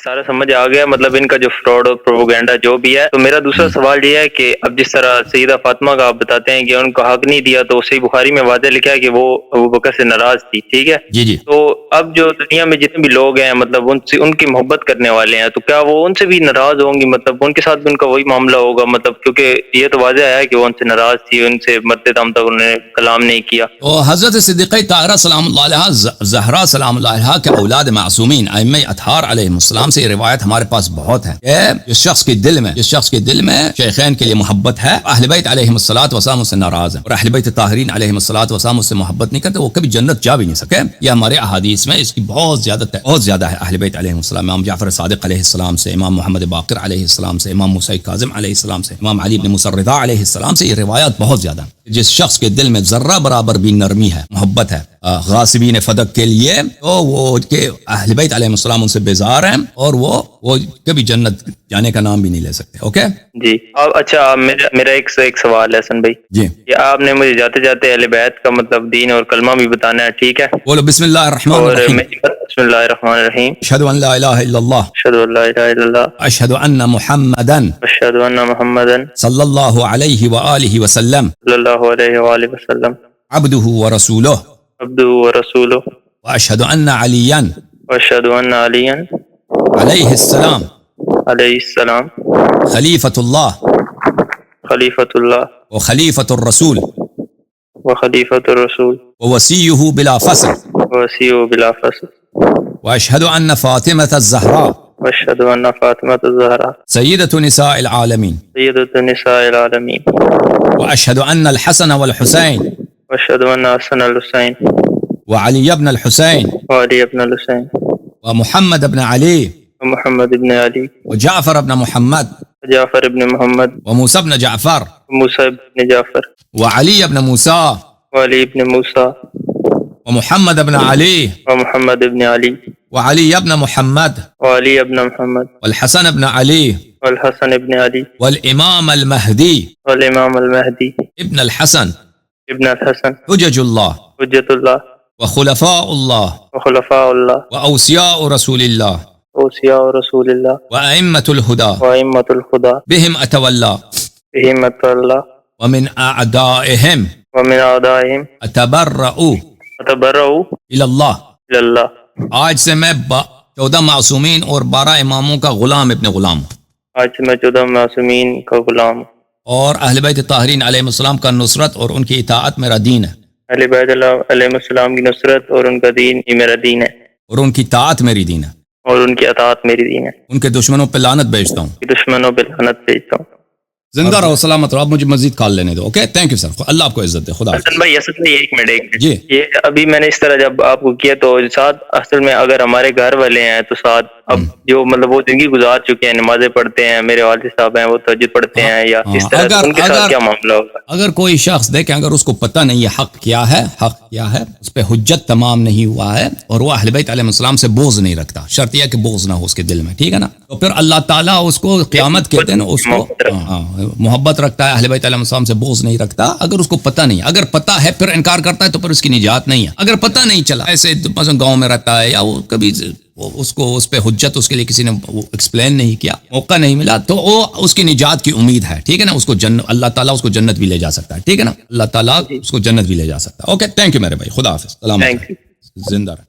سارا سمجھ آ گیا، مطلب ان کا جو فراڈ اور پروپیگنڈا جو بھی ہے. تو میرا دوسرا سوال یہ ہے کہ اب جس طرح سیدہ فاطمہ کا آپ بتاتے ہیں کہ ان کو حق نہیں دیا، تو صحیح بخاری میں واضح لکھا ہے کہ وہ ابوبکر سے ناراض تھی، ٹھیک ہے. جی جی. تو اب جو دنیا میں جتنے بھی لوگ ہیں مطلب ان کی محبت کرنے والے ہیں، تو کیا وہ ان سے بھی ناراض ہوں گی؟ مطلب ان کے ساتھ بھی ان کا وہی معاملہ ہوگا؟ مطلب کیونکہ یہ تو واضح ہے کہ وہ ان سے ناراض تھی، ان سے مرتے دم تک انہوں نے کلام نہیں کیا. تو حضرت صدیقہ طاہرہ سلام اللہ علیہ، زہرا سلام اللہ علیہ کے اولاد معصومین ائمہ اطہار علیہ السلام سے یہ روایت ہمارے پاس بہت ہے کہ جس شخص کے دل میں شیخین کے لیے محبت ہے، اہل بیت علیہ الصلوۃ والسلام سے ناراض ہیں، اور اہل بیت طاہرین علیہ الصلوۃ والسلام سے محبت نہیں کرتے، وہ کبھی جنت جا بھی نہیں سکے. یہ ہمارے احادیث میں اس کی بہت زیادہ ہے. اہل بیت علیہ السلام، امام جعفر صادق علیہ السلام سے، امام محمد باقر علیہ السلام سے، امام موسیٰ کاظم علیہ السلام سے، امام علی بن موسیٰ رضا علیہ السلام سے، یہ روایات بہت زیادہ. جس شخص کے دل میں ذرہ برابر بھی نرمی ہے، محبت ہے غاصبین فدق کے لیے، تو وہ کہ اہل بیت علیہ السلام ان سے بیزار ہیں، اور وہ کبھی جنت جانے کا نام بھی نہیں لے سکتے. اوکے جی. اچھا، میرا ایک سوال ہے حسن بھائی جی. یہ آپ نے مجھے جاتے جاتے اہل بیت کا مطلب دین اور کلمہ بھی بتانا ہے، ٹھیک ہے؟ بولو بسم اللہ الرحمن الرحیم. بسم اللہ الرحمن الرحیم. اشہد ان لا الہ الا اللہ، اشہد ان لا الہ الا اللہ، اشہد ان محمدا اشہد ان محمدا صلی اللہ علیہ وآلہ وسلم صلی اللہ علیہ وآلہ وسلم عبدہ ورسولہ، عبدہ ورسولہ، واشہد ان علیا واشہد ان علی علیہ السلام علیہ السلام خلیفۃ اللہ خلیفۃ اللہ وخلیفۃ الرسول وخلیفۃ الرسول ووسیہ بلا فصل، وسیع بلا فصل، واشہد ان فاطمۃ الزہراء واشہد ان فاطمۃ الزہراء سیدۃ نساء العالمین، سیدۃ نساء العالمین، واشہد ان الحسن والحسین واشہد ان حسن الحسین وعلی بن الحسین وعلی ابن الحسین ومحمد بن علی ومحمد ابن علی وجعفر بن محمد جعفر ابن محمد وموسى بن جعفر موسیٰ ابن جعفر وعلی بن موسیٰ وعلی ابن موسیٰ ومحمد بن علی ومحمد ابن علی وعلی بن محمد وعلی ابن محمد والحسن بن علی والحسن ابن علی والامام المہدی والامام المہدی ابن الحسن ابن الحسن حجج اللہ حجت اللہ وخلفاء اللہ وخلفاء اللہ واوصیاء رسول اللہ اوصیاء رسول اللہ وائمۃ الہدی وائمۃ الخدا بہم اتولی بہمت اللہ ومن اعدائہم ومن اعدائہم اتبرأ اتبرؤ الی اللہ. الی اللہ. آج سے میں 14 معصومین اور 12 اماموں کا غلام ابن غلام ہوں، آج سے میں 14 معصومین کا غلام ہوں، اور اہل بیت طاہرین علیہ السلام کا نصرت اور ان کی اطاعت میرا دین ہے، اہل بیت علیہ السلام کی نصرت اور ان کا دین ہی میرا دین ہے، اور ان کی اطاعت میری دین ہے، اور ان کی اطاعت میری دین ہے، ان کے دشمنوں پہ لعنت بھیجتا ہوں. دشمنوں پہ لعنت بھیجتا ہوں. زندہ رہو، سلامت رہو. آپ مجھے مزید کال لینے دو. Okay, thank you sir. اللہ آپ کو عزت دے. خدا حافظ. حسن بھائی، اصل میں ایک منٹ جی. یہ ابھی میں نے اس طرح جب آپ کو کیا تو ساتھ اصل میں اگر ہمارے گھر والے ہیں تو ساتھ اب جو مطلب وہ زندگی گزار چکے ہیں، نمازیں پڑھتے ہیں، میرے والد صاحب ہیں وہ تہجد پڑھتے ہیں، یا اس طرح ان کے ساتھ کیا معاملہ ہوگا؟ اگر کوئی شخص دیکھیں، اگر اس کو پتہ نہیں ہے حق کیا ہے، اس پہ حجت تمام نہیں ہوا ہے، اور وہ اہل بیت علیہ السلام سے بغض نہیں رکھتا، شرط یہ کہ بغض نہ ہو اس کے دل میں، ٹھیک ہے نا، تو پھر اللہ تعالیٰ اس کو قیامت کے دن اس کو محبت رکھتا ہے، اہل بیت علیہ السلام سے بغض نہیں رکھتا. اگر اس کو پتہ نہیں، اگر پتہ ہے پھر انکار کرتا ہے تو پھر اس کی نجات نہیں ہے. اگر پتہ نہیں چلا، ایسے مثلا گاؤں میں رہتا ہے، یا وہ کبھی اس کو اس پہ حجت اس کے لیے کسی نے ایکسپلین نہیں کیا، موقع نہیں ملا، تو وہ اس کی نجات کی امید ہے، ٹھیک ہے نا، اس کو اللہ تعالیٰ اس کو جنت بھی لے جا سکتا ہے، ٹھیک ہے نا، اللہ تعالیٰ اس کو جنت بھی لے جا سکتا ہے. اوکے، تھینک یو میرے بھائی. خدا حافظ. سلام. زندہ رہے.